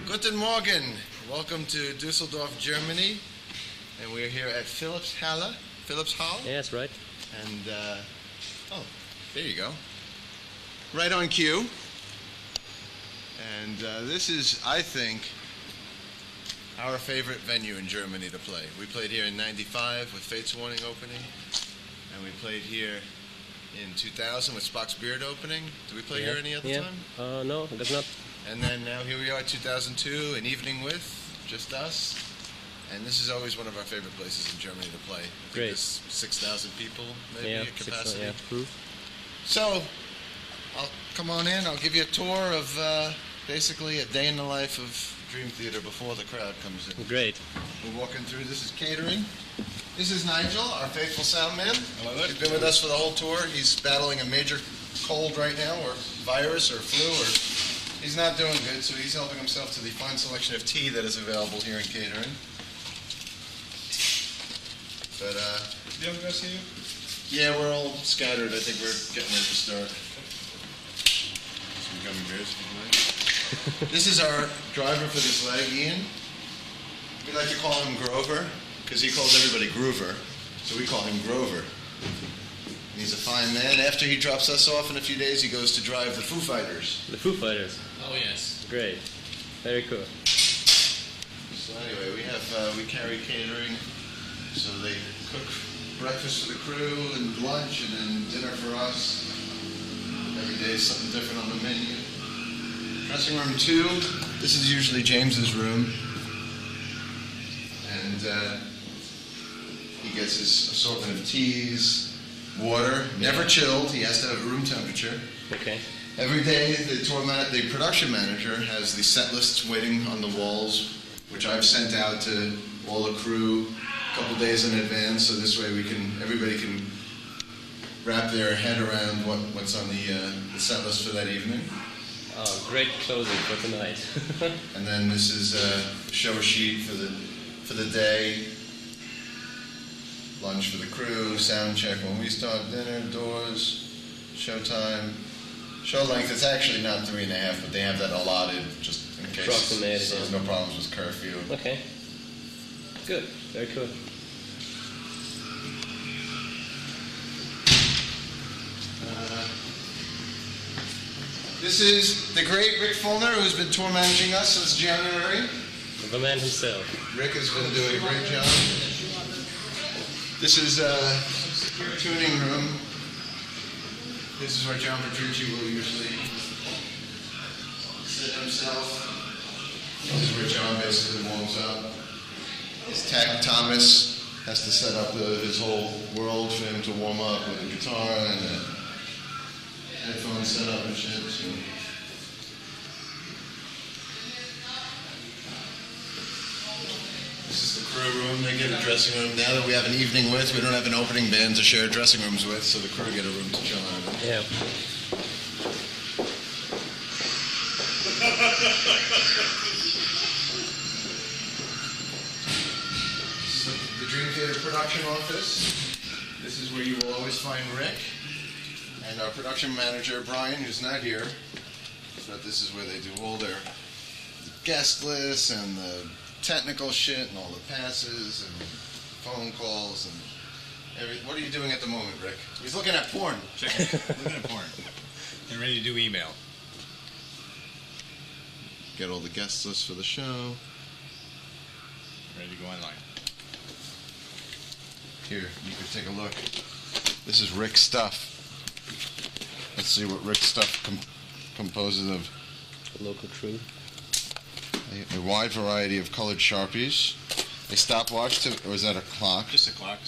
Guten Morgen. Welcome to Dusseldorf, Germany. And we're here at Phillipshalle. Phillipshalle? Yeah, that's right. And, there you go. Right on cue. And this is, I think, our favorite venue in Germany to play. We played here in '95 with Fate's Warning opening. And we played here in 2000 with Spock's Beard opening. Did we play here any other time? No, I guess not. And then now here we are, 2002, an evening with just us. And this is always one of our favorite places in Germany to play. I think there's 6,000 people, maybe, at capacity. So, I'll come on in. I'll give you a tour of basically a day in the life of Dream Theater before the crowd comes in. Great. We're walking through. This is catering. This is Nigel, our faithful sound man. He's been with us for the whole tour. He's battling a major cold right now, or virus, or flu, or he's not doing good, so he's helping himself to the fine selection of tea that is available here in catering. But, do you have the rest of you? Yeah, we're all scattered. I think we're getting ready to start. Some gummy bears, if you like. This is our driver for this leg, Ian. We like to call him Grover, because he calls everybody Groover, so we call him Grover. And he's a fine man. After he drops us off in a few days, he goes to drive the Foo Fighters. The Foo Fighters. Oh, yes. Great. Very cool. So anyway, we carry catering. So they cook breakfast for the crew and lunch and then dinner for us. Every day is something different on the menu. Dressing room 2. This is usually James's room. And he gets his assortment of teas, water, never chilled. He has to have room temperature. Okay. Every day, the production manager has the set lists waiting on the walls, which I've sent out to all the crew a couple days in advance, so this way everybody can wrap their head around what's on the set list for that evening. Oh, great closing for tonight. And then this is a show sheet for the day. Lunch for the crew, sound check when we start, dinner, doors, showtime. Show length, it's actually not 3.5, but they have that allotted just in case. Approximated, so there's no problems with curfew. Okay. Good. Very cool. This is the great Rick Fulner, who's been tour managing us since January. The man himself. Rick has been doing a great job. This is a tuning room. This is where John Petrucci will usually sit himself. This is where John basically warms up. His tech, Thomas, has to set up his whole world for him to warm up with a guitar and a headphone setup and shit. So. This is the crew room. They get a dressing room. Now that we have an evening with, we don't have an opening band to share dressing rooms with, so the crew get a room to chill out. Yeah. The Dream Theater production office. This is where you will always find Rick and our production manager Brian, who's not here. But this is where they do all their guest lists and the technical shit and all the passes and phone calls and everything. What are you doing at the moment, Rick? He's looking at porn. Looking at porn. And ready to do email. Get all the guest lists for the show. Ready to go online. Here, you can take a look. This is Rick's stuff. Let's see what Rick's stuff composes of. Local crew. A wide variety of colored Sharpies. A stopwatch, or is that a clock? Just a clock,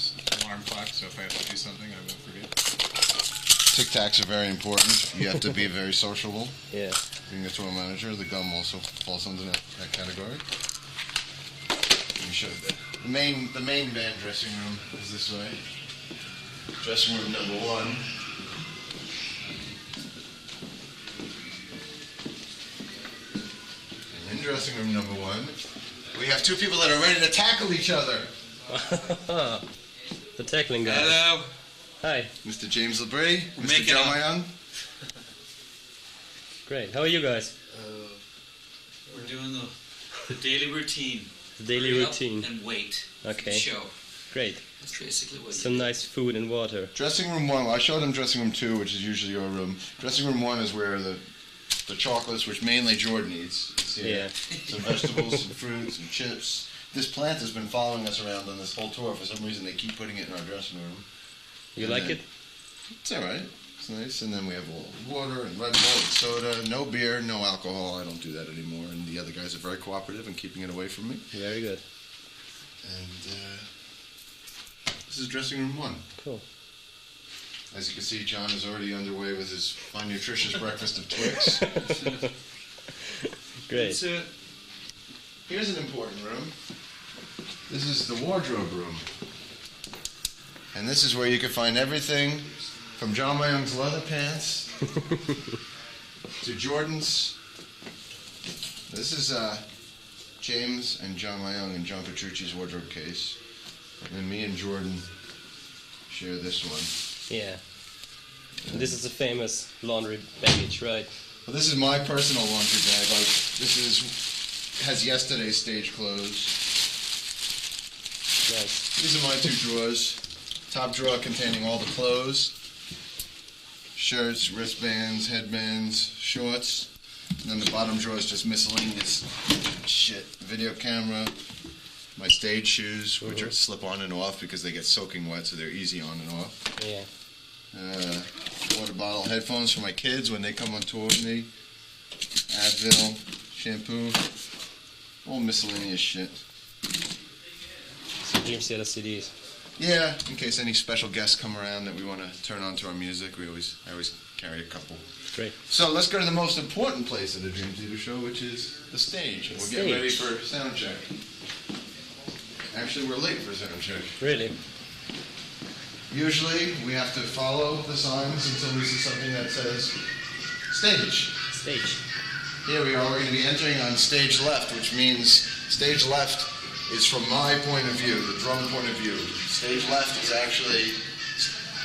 alarm clock, so if I have to do something, I won't forget. Tic-tacs are very important. You have to be very sociable. Yeah. Being a tour manager, the gum also falls under that category. Let me show you that. The main band dressing room is this way. Dressing room number 1. And in dressing room number 1, we have 2 people that are ready to tackle each other. The tackling guy. Hello. Hi. Mr. James Labrie, Mr. Making John up. Myung. Great. How are you guys? We're doing the The daily routine. The daily Hurry up routine. and wait for the Okay. show. Great. That's basically what Some nice food and water. Dressing room 1, well, I showed him dressing room 2, which is usually your room. Dressing room 1 is where the chocolates, which mainly Jordan eats. You see Yeah. Some vegetables, some fruit, some chips. This plant has been following us around on this whole tour. For some reason, they keep putting it in our dressing room. You And like then- it? It's all right. It's nice. And then we have a little water and Red Bull and soda. No beer, no alcohol. I don't do that anymore. And the other guys are very cooperative in keeping it away from me. Very good. And this is dressing room 1. Cool. As you can see, John is already underway with his fine, nutritious breakfast of Twix. Great. Here's an important room. This is the wardrobe room. And this is where you can find everything from John Myung's leather pants to Jordan's. This is James and John Myung and John Petrucci's wardrobe case. And me and Jordan share this one. Yeah. And this is a famous laundry baggage, right? Well, this is my personal laundry bag. Like, has yesterday's stage clothes. Nice. These are my 2 drawers. Top drawer containing all the clothes, shirts, wristbands, headbands, shorts. And then the bottom drawer is just miscellaneous shit. Video camera, my stage shoes, which are slip on and off because they get soaking wet, so they're easy on and off. Yeah. Water bottle, headphones for my kids when they come on tour with me. Advil, shampoo, all miscellaneous shit. Some Dream Theater CDs. Yeah, in case any special guests come around that we want to turn on to our music, I always carry a couple. Great. So let's go to the most important place of the Dream Theater show, which is the stage. And we're getting ready for Soundcheck. Actually, we're late for Soundcheck. Really? Usually, we have to follow the signs until we see something that says stage. Stage. Here we are, we're going to be entering on stage left, which means stage left is from my point of view, the drum point of view. Stage left is actually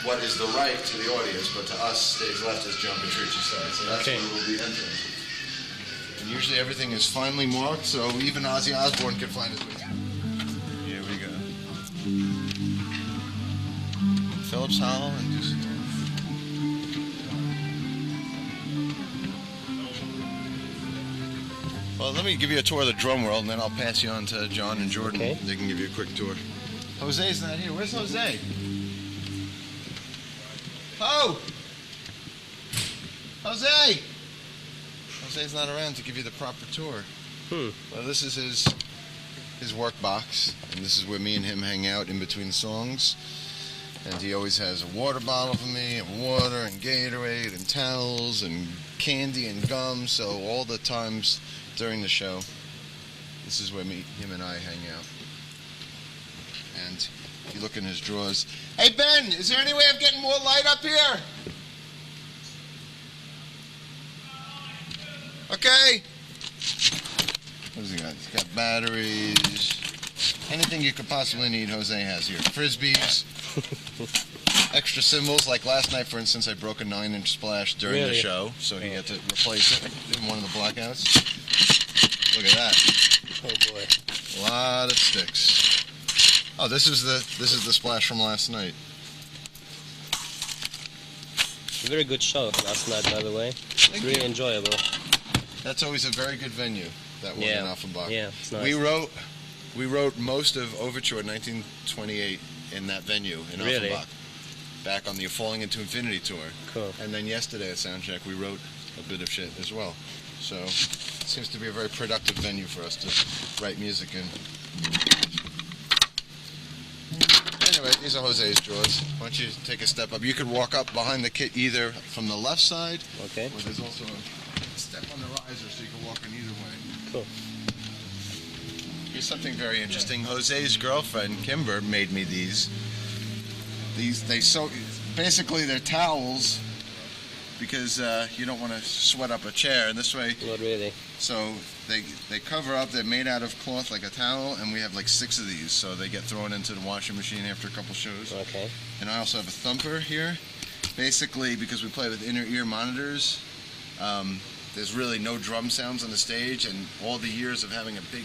what is the right to the audience, but to us, stage left is John Petrucci's side. So that's where we'll be entering. And usually everything is finely marked, so even Ozzy Osbourne can find his way. Here we go. Phillipshalle and Dusseldorf. Well, let me give you a tour of the drum world, and then I'll pass you on to John and Jordan. Okay. They can give you a quick tour. Jose's not here. Where's Jose? Oh! Jose! Jose's not around to give you the proper tour. Well, this is his work box, and this is where me and him hang out in between songs. And he always has a water bottle for me, and water, and Gatorade, and towels, and candy, and gum. So all the times during the show, this is where him and I hang out. And if you look in his drawers, hey Ben, is there any way of getting more light up here? Okay. What does he got? He's got batteries. Anything you could possibly need, Jose has here. Frisbees. Extra cymbals, like last night, for instance, I broke a 9-inch splash during the show, so he had to replace it in one of the blackouts. Look at that. Oh boy. A lot of sticks. Oh, this is the splash from last night. Very good show last night, by the way. Really enjoyable. That's always a very good venue, that one in Offenbach. Yeah, it's nice. We wrote most of Overture 1928 in that venue in Offenbach, back on the Falling Into Infinity tour. Cool. And then yesterday at Soundcheck, we wrote a bit of shit as well. So it seems to be a very productive venue for us to write music in. Anyway, these are Jose's drawers. Why don't you take a step up? You could walk up behind the kit either from the left side, or there's also a step on the riser so you can walk in either way. Cool. Here's something very interesting. Jose's girlfriend, Kimber, made me these. Basically they're towels because you don't want to sweat up a chair, and this way. Not really. So they cover up. They're made out of cloth like a towel, and we have like 6 of these, so they get thrown into the washing machine after a couple shows. Okay. And I also have a thumper here. Basically, because we play with inner ear monitors, there's really no drum sounds on the stage, and all the years of having a big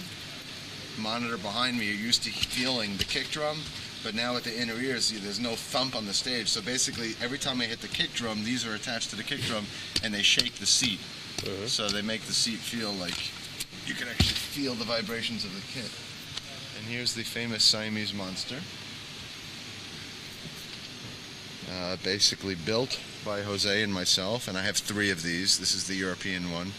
monitor behind me, you're used to feeling the kick drum, but now with the inner ears, there's no thump on the stage. So basically, every time I hit the kick drum, these are attached to the kick drum, and they shake the seat. So they make the seat feel like you can actually feel the vibrations of the kit. And here's the famous Siamese Monster. Basically built by Jose and myself, and I have 3 of these. This is the European one.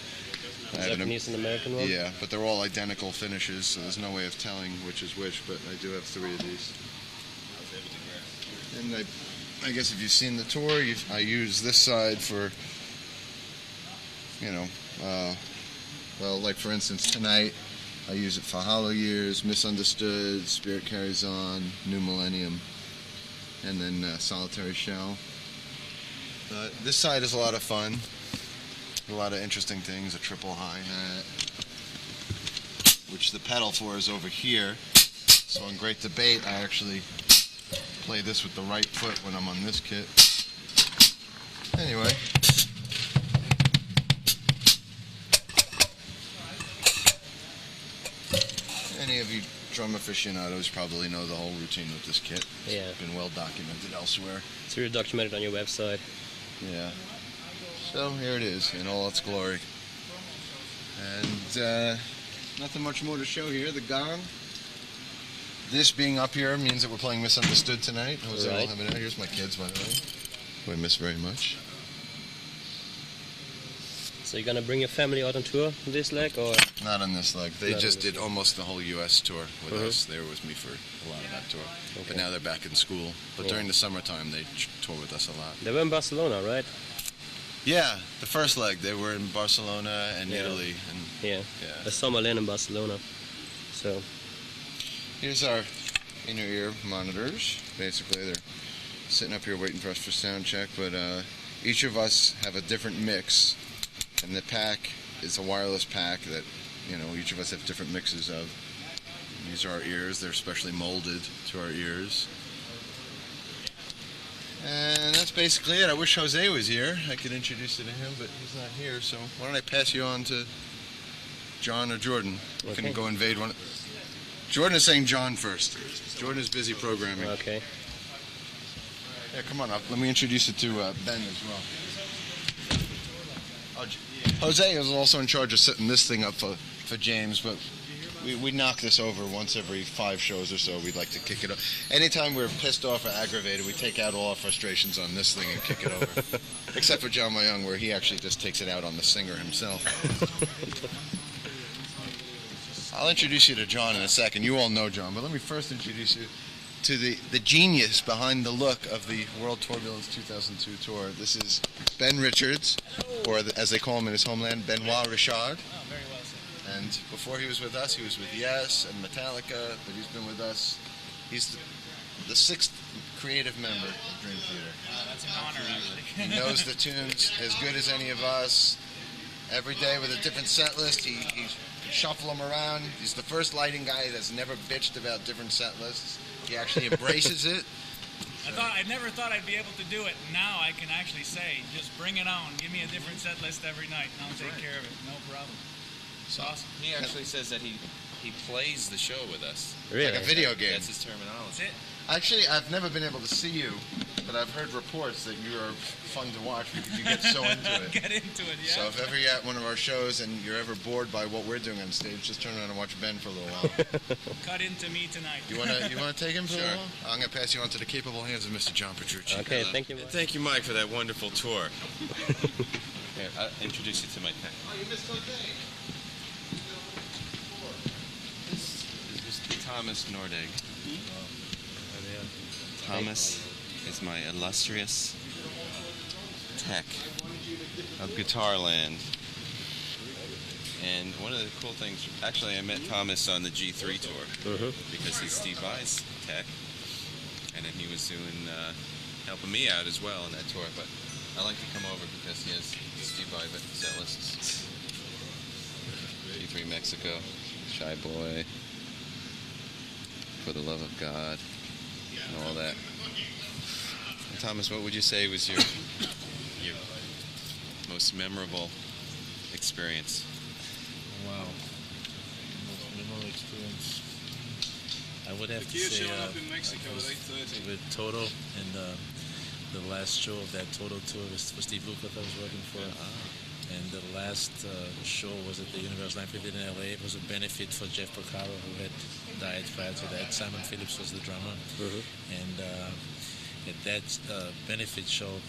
Japanese and American one? Yeah, but they're all identical finishes, so there's no way of telling which is which, but I do have 3 of these. And I guess if you've seen the tour, I use this side for, well, like for instance, tonight, I use it for Hollow Years, Misunderstood, Spirit Carries On, New Millennium, and then Solitary Shell. This side is a lot of fun. A lot of interesting things, a triple hi-hat, which the pedal for is over here. So in Great Debate, I actually play this with the right foot when I'm on this kit. Anyway. Any of you drum aficionados probably know the whole routine with this kit. Yeah. It's been well documented elsewhere. It's really documented on your website. Yeah. So here it is in all its glory. And nothing much more to show here. The gong. This being up here means that we're playing Misunderstood tonight. Jose will have it out. Here's my kids, by the way, who I miss very much. So you're gonna bring your family out on tour this leg, or? Not on this leg. They just did almost the whole U.S. tour with us. They were with me for a lot of that tour. Okay. But now they're back in school. But during the summertime, they tour with us a lot. They were in Barcelona, right? Yeah, the first leg. They were in Barcelona and Italy. And Yeah. A Summerland in Barcelona. So. Here's our inner ear monitors. Basically, they're sitting up here waiting for us for sound check. But each of us have a different mix. And the pack is a wireless pack that, each of us have different mixes of. These are our ears. They're specially molded to our ears. And that's basically it. I wish Jose was here. I could introduce you to him, but he's not here. So why don't I pass you on to John or Jordan? You can go invade one. Jordan is saying John first. Jordan is busy programming. Okay. Yeah, come on up. Let me introduce you to Ben as well. Jose is also in charge of setting this thing up for James, but we knock this over once every 5 shows or so. We'd like to kick it up. Anytime we're pissed off or aggravated, we take out all our frustrations on this thing and kick it over. Except for John Myung, where he actually just takes it out on the singer himself. I'll introduce you to John in a second. You all know John, but let me first introduce you to the genius behind the look of the World Tourbulence 2002 tour. This is Ben Richards, or as they call him in his homeland, Benoit Richard. Oh, very well said. And before he was with us, he was with Yes and Metallica, but he's been with us. He's the 6th creative member of Dream Theater. That's an honor, actually. He knows the tunes as good as any of us. Every day with a different set list, he shuffle them around. He's the first lighting guy that's never bitched about different set lists. He actually embraces it. I never thought I'd be able to do it. Now I can actually say, just bring it on. Give me a different set list every night, and I'll take care of it. No problem. It's awesome. He actually says that he plays the show with us. Really? Like a video game. That's his terminology. That's it. Actually, I've never been able to see you, but I've heard reports that you are fun to watch because you get so into it. Get into it, yeah. So if ever you're at one of our shows and you're ever bored by what we're doing on stage, just turn around and watch Ben for a little while. Cut into me tonight. You wanna take him for a little while? I'm gonna pass you on to the capable hands of Mr. John Petrucci. Okay, thank you. Thank you, Mike, for that wonderful tour. Here, I'll introduce you to my tech. Oh, you missed Jose. This is Mr. Thomas Nordegg. Thomas is my illustrious tech of Guitarland. And one of the cool things, actually I met Thomas on the G3 tour because he's Steve Vai's tech. And then he was doing, helping me out as well in that tour. But I like to come over because he has Steve Vai set lists. G3 Mexico, Shy Boy, For the Love of God, and all that. And Thomas, what would you say was your most memorable experience? Wow. The most memorable experience. I would have The to gear say showing up in Mexico was at 8:30. with Toto, and the last show of that Toto tour was for Steve Lukather I was working for. And the last show was at the Universal Amphitheater in LA. It was a benefit for Jeff Porcaro, who had died prior to that. Simon Phillips was the drummer. And at that benefit show,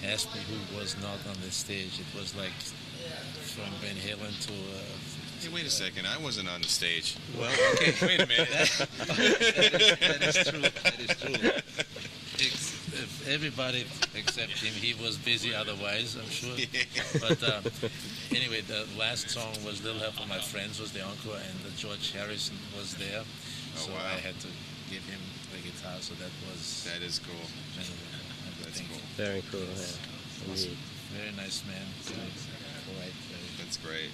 asked me who was not on the stage. It was like from Van Halen to... Hey, wait a second. I wasn't on the stage. well, Okay, wait a minute. that is true. That is true. Everybody except him, he was busy otherwise, I'm sure. But anyway, the last song was Little Help from My Friends, was the encore, and George Harrison was there. So wow. I had to give him the guitar, so that was... That is cool. That's cool. Very cool. Yeah. Indeed. Very nice man. Polite. That's great.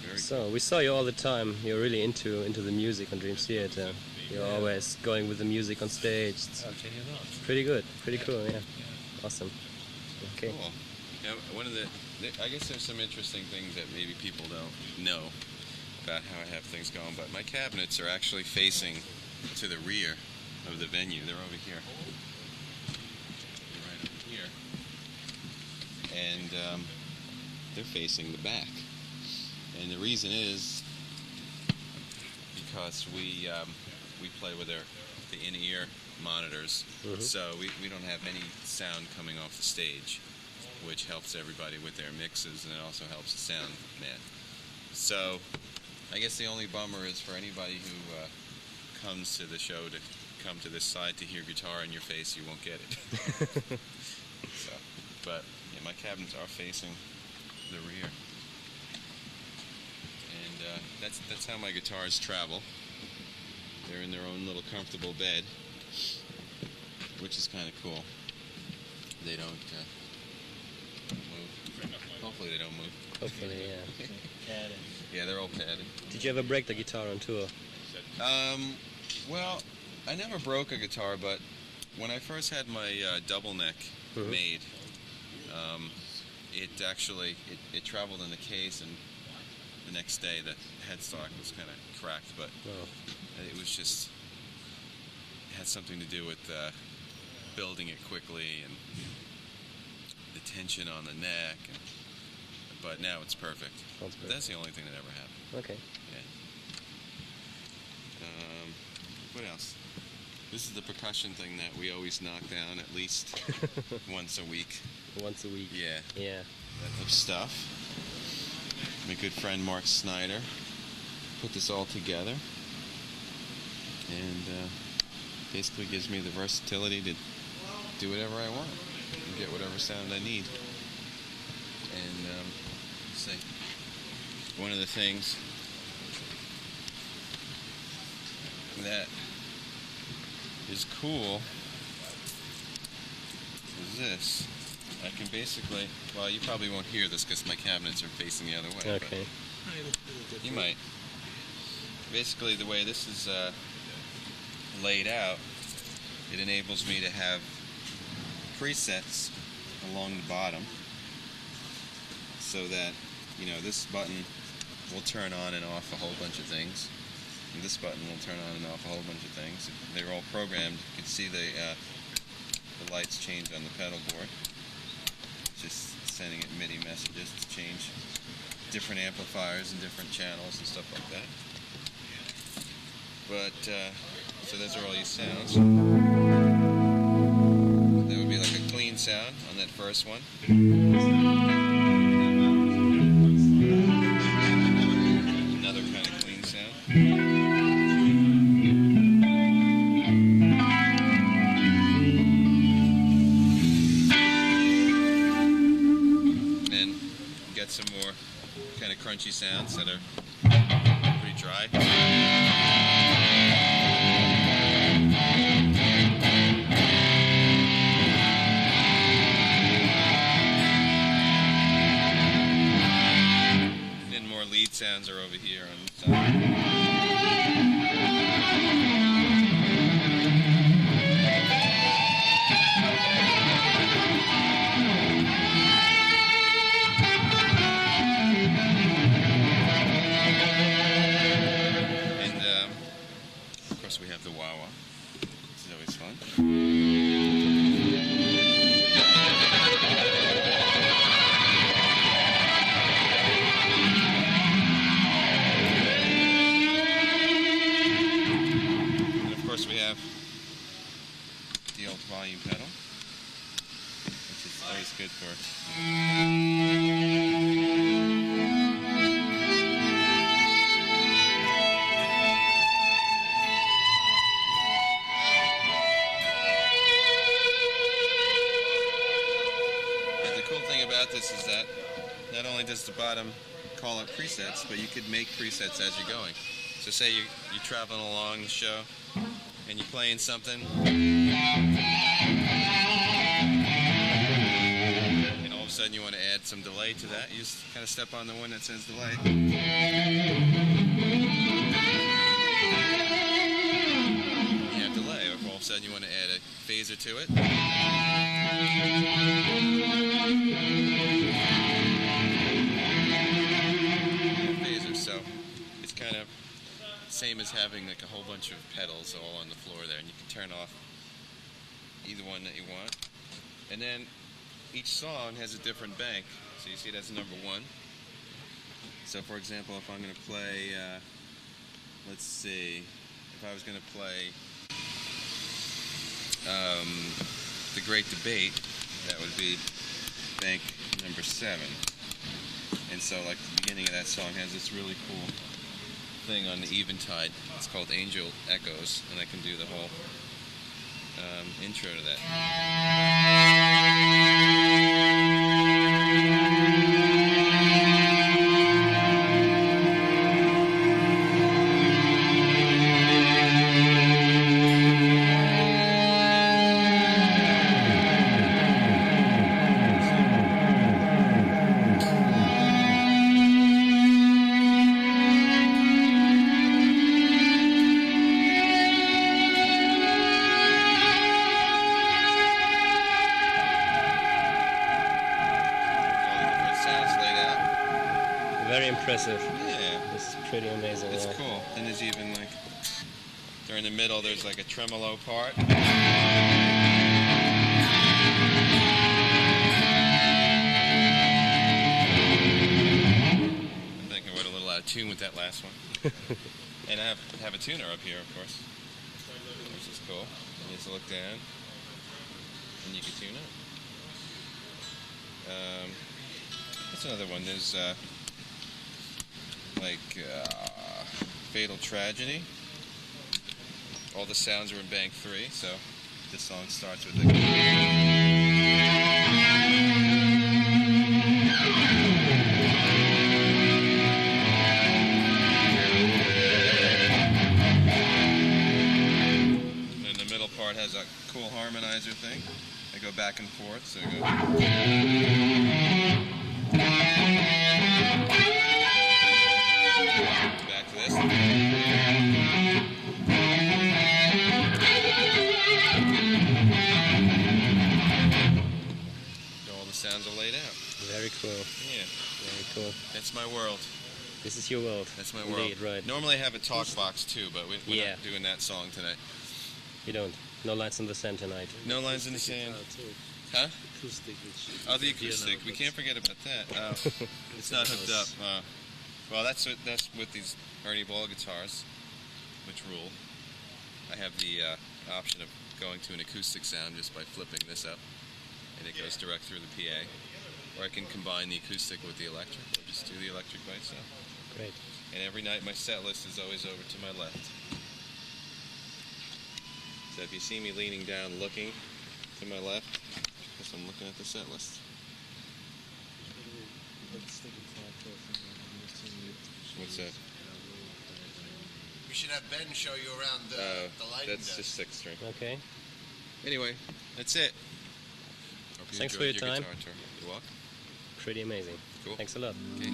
Very So we saw you all the time. You're really into the music on Dream Theater. You're always going with the music on stage. It's Can you not? pretty good. Pretty cool. Yeah. Awesome. Okay. cool. Now, I guess there's some interesting things that maybe people don't know about how I have things going, but my cabinets are actually facing to the rear of the venue. They're over here. They're right over here. And they're facing the back. And the reason is because we play with the in-ear monitors, so we don't have any sound coming off the stage, which helps everybody with their mixes, and it also helps the sound man. So I guess the only bummer is for anybody who comes to the show to come to this side to hear guitar in your face, you won't get it. But yeah, my cabinets are facing the rear, and that's how my guitars travel. They're in their own little comfortable bed, which is kind of cool. They don't move. Hopefully they don't move. Hopefully, yeah. Yeah, they're all padded. Did you ever break the guitar on tour? Well, I never broke a guitar, but when I first had my double neck made, it actually it traveled in the case, and the next day the headstock was kind of cracked, but it was just, it had something to do with building it quickly and the tension on the neck, but now it's perfect. That's the only thing that ever happened. Okay. Yeah. What else? This is the percussion thing that we always knock down at least once a week. Once a week. Yeah. Yeah. Of stuff. My good friend Mark Snyder put this all together, and basically gives me the versatility to do whatever I want and get whatever sound I need. And let's see, one of the things that is cool is this. I can basically, well, you probably won't hear this because my cabinets are facing the other way. Okay. But you might. Basically, the way this is laid out, it enables me to have presets along the bottom, so that, you know, this button will turn on and off a whole bunch of things, and this button will turn on and off a whole bunch of things. They're all programmed. You can see the lights change on the pedal board. Just sending it MIDI messages to change different amplifiers and different channels and stuff like that. But, so those are all your sounds. That would be like a clean sound on that first one. Another kind of clean sound. Some more kind of crunchy sounds that are pretty dry. And then more lead sounds are over here on the side. good for. But the cool thing about this is that not only does the bottom call up presets, but you could make presets as you're going. So say you're traveling along the show and you're playing something, and all of a sudden you want to add some delay to that. You just kind of step on the one that says delay. You have delay, or if all of a sudden you want to add a phaser to it. Phaser, so it's kind of same as having like a whole bunch of pedals all on the floor there, and you can turn off either one that you want. And then each song has a different bank, so you see that's number 1. So for example, if I'm going to play, let's see, if I was going to play The Great Debate, that would be bank number 7. And so like the beginning of that song has this really cool thing on the eventide. It's called Angel Echoes, and I can do the whole intro to that. Very impressive. Yeah. It's pretty amazing. It's yeah. cool. And there's even like, during the middle, there's like a tremolo part. I'm thinking we're a little out of tune with that last one. And I have a tuner up here, of course, which is cool. And you just look down, and you can tune up. That's another one. There's Fatal Tragedy. All the sounds are in bank 3, so this song starts with the... Part has a cool harmonizer thing. I go back and forth, so I go... Back to this. All the sounds are laid out. Very cool. Yeah. Very cool. That's my world. This is your world. That's my world. Indeed, right. Normally I have a talk box too, but we're not doing that song tonight. You don't. No lights in the sand tonight. No lines in the sand. Huh? Oh, the acoustic. We can't forget about that. It's not hooked up. Well, that's with these Ernie Ball guitars, which rule. I have the option of going to an acoustic sound just by flipping this up, and it goes direct through the PA. Or I can combine the acoustic with the electric, or just do the electric by itself. Great. And every night my set list is always over to my left. So if you see me leaning down looking to my left, because I'm looking at the set list. What's that? We should have Ben show you around the lighting That's desk. just 6th string. Okay. Anyway, that's it. Hope you Thanks for enjoyed your time. guitar tour. You're welcome. Pretty amazing. Cool. Thanks a lot. Okay.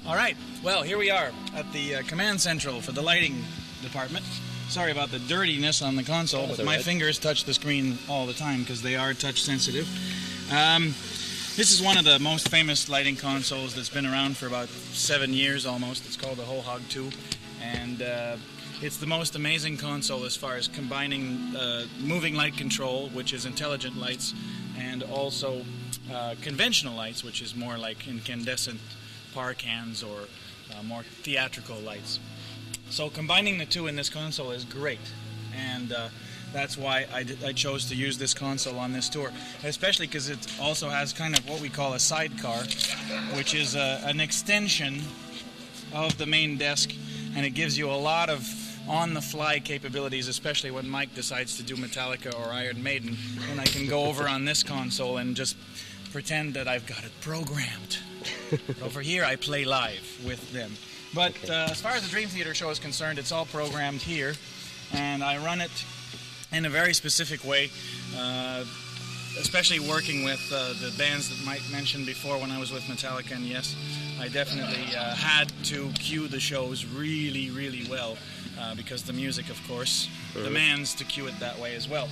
All right. Well, here we are at the command central for the lighting department. Sorry about the dirtiness on the console, That's but my all right. fingers touch the screen all the time because they are touch sensitive. This is one of the most famous lighting consoles that's been around for about 7 years almost. It's called the Whole Hog 2, and it's the most amazing console as far as combining moving light control, which is intelligent lights, and also conventional lights, which is more like incandescent par cans or more theatrical lights. So combining the two in this console is great, and that's why I chose to use this console on this tour, especially because it also has kind of what we call a sidecar, which is an extension of the main desk, and it gives you a lot of on-the-fly capabilities, especially when Mike decides to do Metallica or Iron Maiden, and I can go over on this console and just pretend that I've got it programmed. Over here, I play live with them. But as far as the Dream Theater show is concerned, it's all programmed here, and I run it in a very specific way, especially working with the bands that Mike mentioned before when I was with Metallica, and yes, I definitely had to cue the shows really, really well, because the music, of course, demands to cue it that way as well.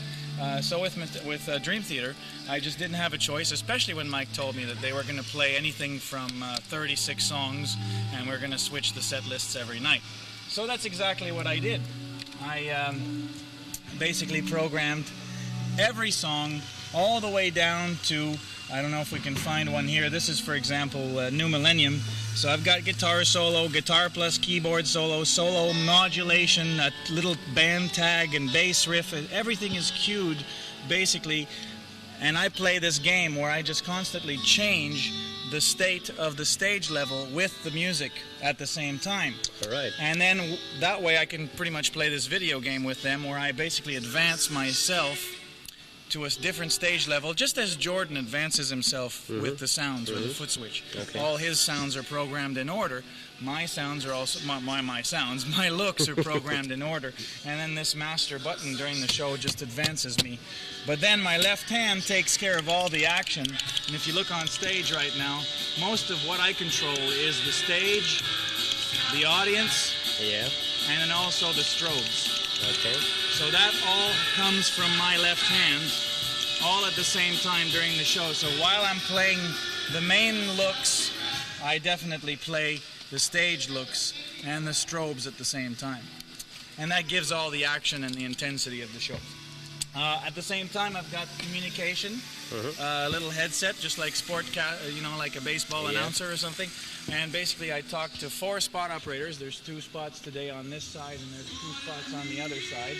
So with Dream Theater, I just didn't have a choice, especially when Mike told me that they were going to play anything from 36 songs, and we're going to switch the set lists every night. So that's exactly what I did. I basically programmed every song all the way down to, I don't know if we can find one here. This is, for example, New Millennium. So I've got guitar solo, guitar plus keyboard solo, solo modulation, a little band tag and bass riff. Everything is cued, basically. And I play this game where I just constantly change the state of the stage level with the music at the same time. All right. And then that way I can pretty much play this video game with them where I basically advance myself to a different stage level, just as Jordan advances himself with the sounds, with the foot switch. Okay. All his sounds are programmed in order. My sounds are also, my looks are programmed in order. And then this master button during the show just advances me. But then my left hand takes care of all the action. And if you look on stage right now, most of what I control is the stage, the audience, and then also the strobes. Okay. So that all comes from my left hand, all at the same time during the show. So while I'm playing the main looks, I definitely play the stage looks and the strobes at the same time. And that gives all the action and the intensity of the show. At the same time, I've got communication, a little headset, just like like a baseball announcer or something. And basically, I talk to 4 spot operators. There's 2 spots today on this side, and there's 2 spots on the other side.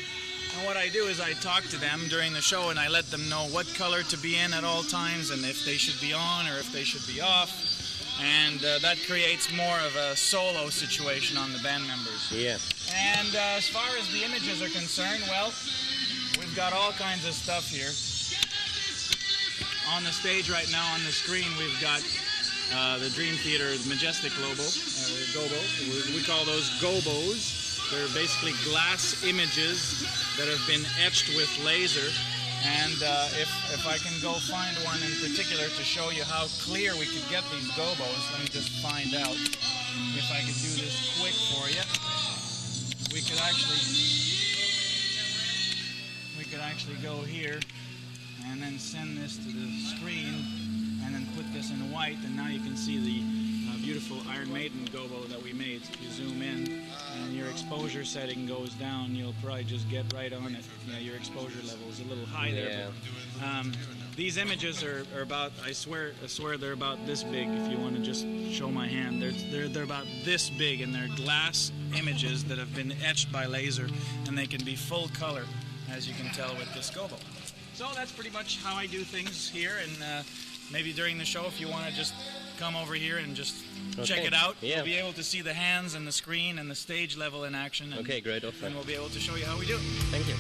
And what I do is I talk to them during the show, and I let them know what color to be in at all times, and if they should be on or if they should be off. And that creates more of a solo situation on the band members. Yeah. And as far as the images are concerned, well, we've got all kinds of stuff here. On the stage right now, on the screen, we've got the Dream Theater Majestic Gobo. We call those gobos. They're basically glass images that have been etched with laser. And if I can go find one in particular to show you how clear we could get these gobos, let me just find out. If I could do this quick for you, we could actually go here and then send this to the screen and then put this in white, and now you can see the beautiful Iron Maiden gobo that we made. If you zoom in and your exposure setting goes down, you'll probably just get right on it. Your exposure level is a little high there. But, these images are about, I swear they're about this big. If you want to just show my hand, they're about this big, and they're glass images that have been etched by laser, and they can be full color, as you can tell with this gobo. So that's pretty much how I do things here, and maybe during the show, if you want to just come over here and just check it out, you'll be able to see the hands and the screen and the stage level in action. And, okay, great offer. And we'll be able to show you how we do it. Thank you.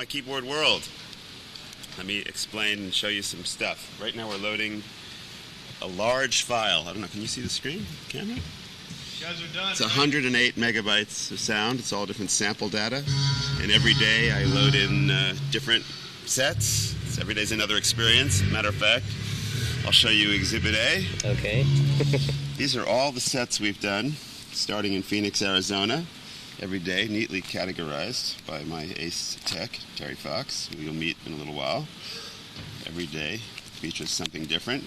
keyboard world. Let me explain and show you some stuff. Right now we're loading a large file. I don't know, can you see the screen? Camera? You guys are done. It's 108 megabytes of sound. It's all different sample data. And every day I load in different sets. So every day's another experience. Matter of fact, I'll show you Exhibit A. Okay. These are all the sets we've done, starting in Phoenix, Arizona. Every day, neatly categorized by my ace tech, Terry Fox, who you'll meet in a little while. Every day features something different.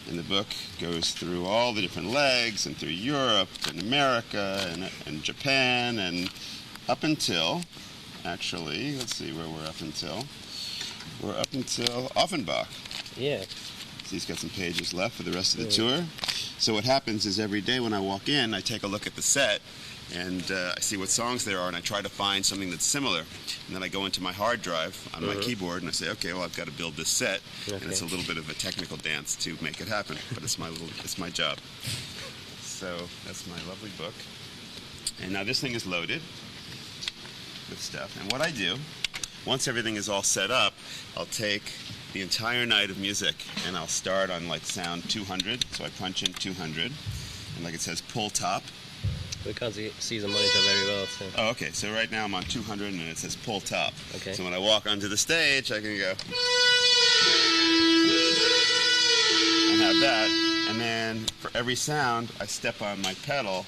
And the book goes through all the different legs and through Europe and America and Japan and up until, actually, let's see where we're up until. We're up until Offenbach. Yeah. So he's got some pages left for the rest of the tour. So what happens is every day when I walk in, I take a look at the set and I see what songs there are and I try to find something that's similar. And then I go into my hard drive on my keyboard and I say, okay, well, I've got to build this set. And it's a little bit of a technical dance to make it happen, but it's my job. So that's my lovely book. And now this thing is loaded with stuff. And what I do, once everything is all set up, I'll take the entire night of music and I'll start on like sound 200. So I punch in 200 and like it says pull top. We can't see the monitor very well. So. Oh, okay. So right now I'm on 200 and it says pull top. Okay. So when I walk onto the stage, I can go and have that. And then for every sound, I step on my pedal.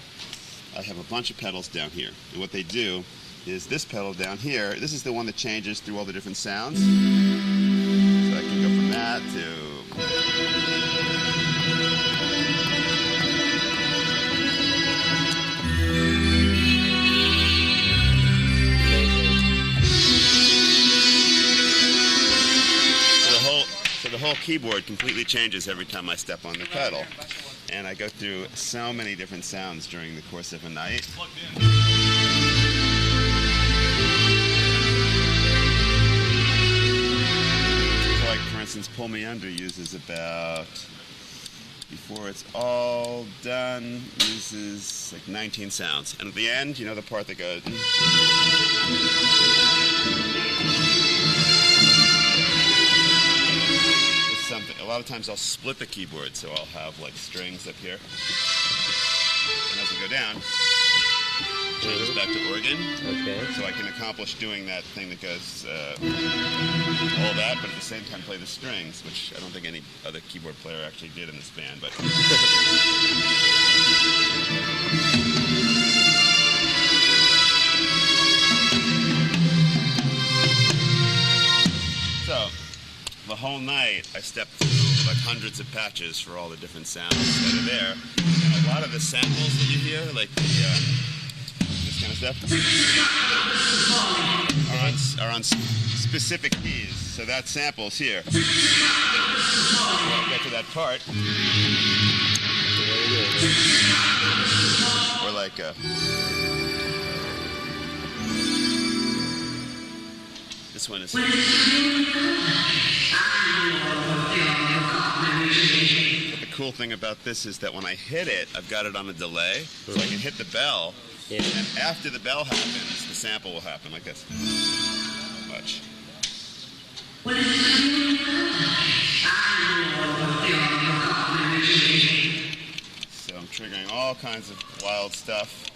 I have a bunch of pedals down here. And what they do is this pedal down here, this is the one that changes through all the different sounds. So I can go from that to... So the whole keyboard completely changes every time I step on the pedal. And I go through so many different sounds during the course of a night. So like, for instance, Pull Me Under uses about, before it's all done, uses like 19 sounds. And at the end, you know the part that goes... Something. A lot of times I'll split the keyboard, so I'll have like strings up here. And as I go down, it changes back to organ. Okay. So I can accomplish doing that thing that goes all that, but at the same time play the strings, which I don't think any other keyboard player actually did in this band. But so the whole night I stepped through like hundreds of patches for all the different sounds that are there. And a lot of the samples that you hear, like this kind of stuff, are on specific keys. So that sample's here. When I get to that part, or like this one is... But the cool thing about this is that when I hit it, I've got it on a delay, so I can hit the bell, and after the bell happens, the sample will happen like this. Watch. So I'm triggering all kinds of wild stuff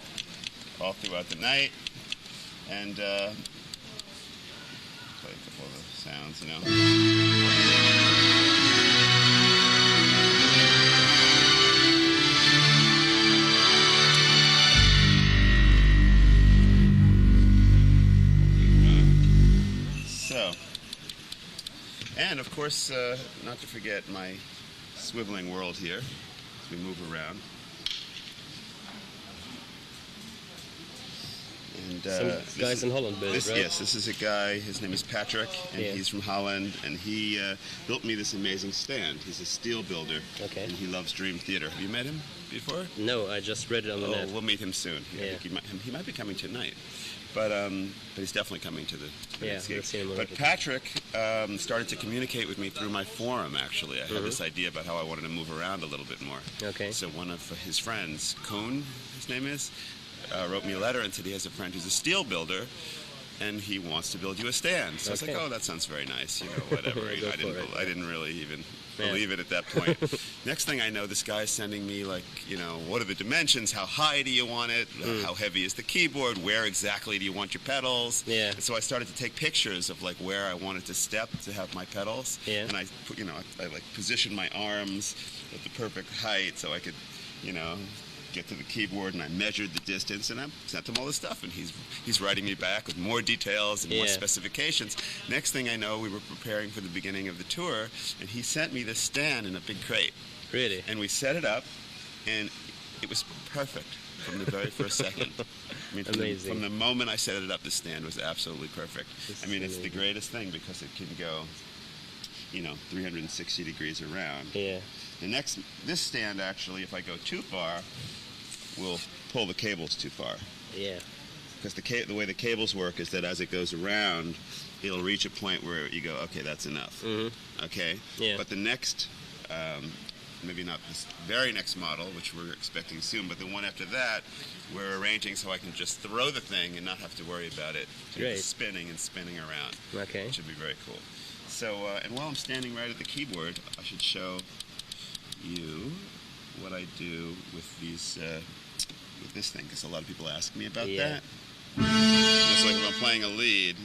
all throughout the night, and play a couple of the sounds, you know. And of course, not to forget my swiveling world here as we move around. And some guys in Holland built it, right? Yes, this is a guy, his name is Patrick, and he's from Holland, and he built me this amazing stand. He's a steel builder, and he loves Dream Theater. Have you met him before? No, I just read it on the net. We'll meet him soon. I think he might be coming tonight. But he's definitely coming to the next gig. But Patrick started to communicate with me through my forum, actually. I had this idea about how I wanted to move around a little bit more. Okay. So one of his friends, Kuhn, his name is, wrote me a letter and said he has a friend who's a steel builder and he wants to build you a stand. So I was like, Okay. oh, that sounds very nice, whatever. Go for it. I didn't really even Yeah. believe it at that point. Next thing I know, this guy's sending me like, what are the dimensions? How high do you want it? How heavy is the keyboard? Where exactly do you want your pedals? Yeah. And so I started to take pictures of like where I wanted to step to have my pedals. Yeah. And I put, I like positioned my arms at the perfect height so I could, get to the keyboard, and I measured the distance, and I sent him all this stuff, and he's writing me back with more details and more Yeah. specifications. Next thing I know, we were preparing for the beginning of the tour, and he sent me this stand in a big crate, Really? and we set it up, and it was perfect from the very first second. I mean, Amazing. from the moment I set it up, the stand was absolutely perfect. This I mean, is it's the amazing. greatest thing because it can go, 360 degrees around. Yeah. This stand actually, if I go too far, will pull the cables too far. Yeah. Because the way the cables work is that as it goes around, it'll reach a point where you go, okay, that's enough. Mm-hmm. Okay? Yeah. But the next, maybe not this very next model, which we're expecting soon, but the one after that, we're arranging so I can just throw the thing and not have to worry about it Great. spinning and spinning around. Okay. Which would be very cool. So, and while I'm standing right at the keyboard, I should show you what I do with these, with this thing, because a lot of people ask me about Yeah. that. Just like if I'm playing a lead.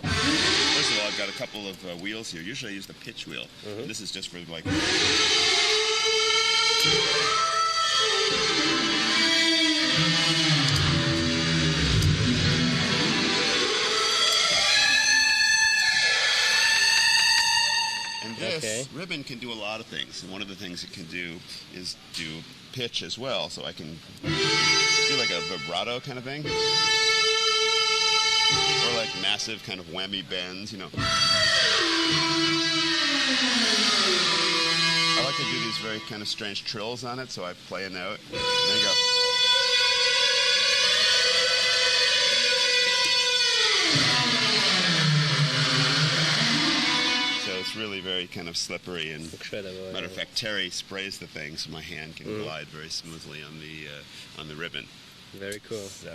First of all, I've got a couple of wheels here. Usually I use the pitch wheel. This is just for like. And this ribbon can do a lot of things. And one of the things it can do is do pitch as well. So I can do like a vibrato kind of thing. Or like massive kind of whammy bends, I like to do these very kind of strange trills on it, so I play a note. There you go. So it's really very kind of slippery, and Incredible. matter of fact, Terry sprays the thing so my hand can glide very smoothly on the ribbon. Very cool. So,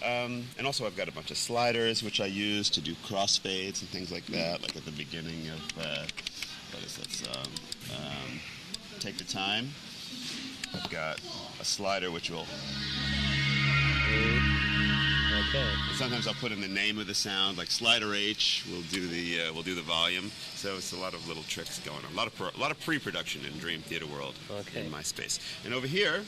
and also I've got a bunch of sliders which I use to do crossfades and things like that, like at the beginning of what is this? Take the Time. I've got a slider which will. Okay. Sometimes I'll put in the name of the sound, like slider H will do the volume. So it's a lot of little tricks going on. A lot of pre-production in Dream Theater World in my space. And over here,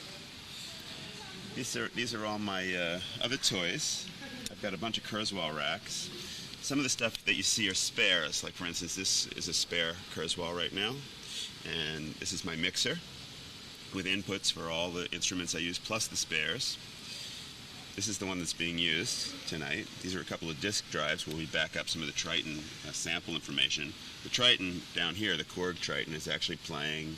these are all my other toys. I've got a bunch of Kurzweil racks. Some of the stuff that you see are spares. Like for instance, this is a spare Kurzweil right now, and this is my mixer with inputs for all the instruments I use plus the spares. This is the one that's being used tonight. These are a couple of disk drives where we back up some of the Triton sample information. The Triton down here, the Korg Triton, is actually playing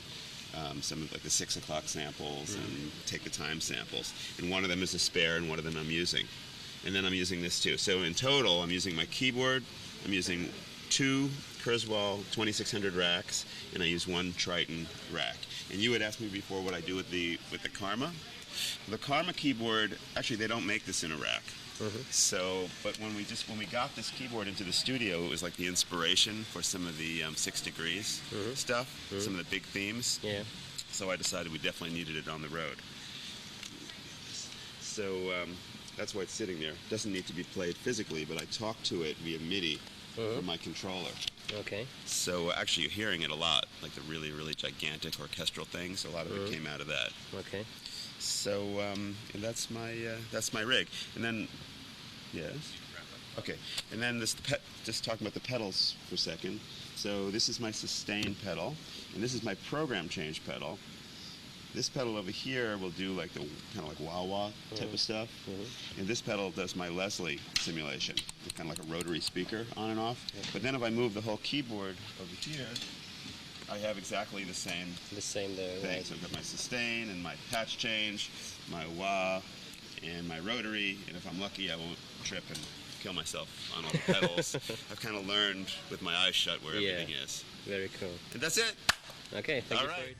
some of like the 6 o'clock samples and Take the Time samples. And one of them is a spare and one of them I'm using. And then I'm using this too. So in total, I'm using my keyboard, I'm using 2 Kurzweil 2600 racks, and I use 1 Triton rack. And you had asked me before what I do with the Karma. The Karma keyboard, actually they don't make this in a rack. So, but when we got this keyboard into the studio, it was like the inspiration for some of the 6 Degrees stuff, some of the big themes. Yeah. So I decided we definitely needed it on the road. So that's why it's sitting there. It doesn't need to be played physically, but I talk to it via MIDI from my controller. Okay. So actually you're hearing it a lot, like the really, really gigantic orchestral things. A lot of it came out of that. Okay. So and that's my rig. And then, yes? Okay. And then just talking about the pedals for a second. So this is my sustain pedal, and this is my program change pedal. This pedal over here will do like the kind of like wah-wah type of stuff. And this pedal does my Leslie simulation. It's kind of like a rotary speaker on and off. But then if I move the whole keyboard over here, I have exactly the same there. thing. Right. So I've got my sustain and my patch change, my wah, and my rotary. And if I'm lucky, I won't trip and kill myself on all the pedals. I've kind of learned with my eyes shut where everything is. Very cool. And that's it. Okay, thank All you right. for it.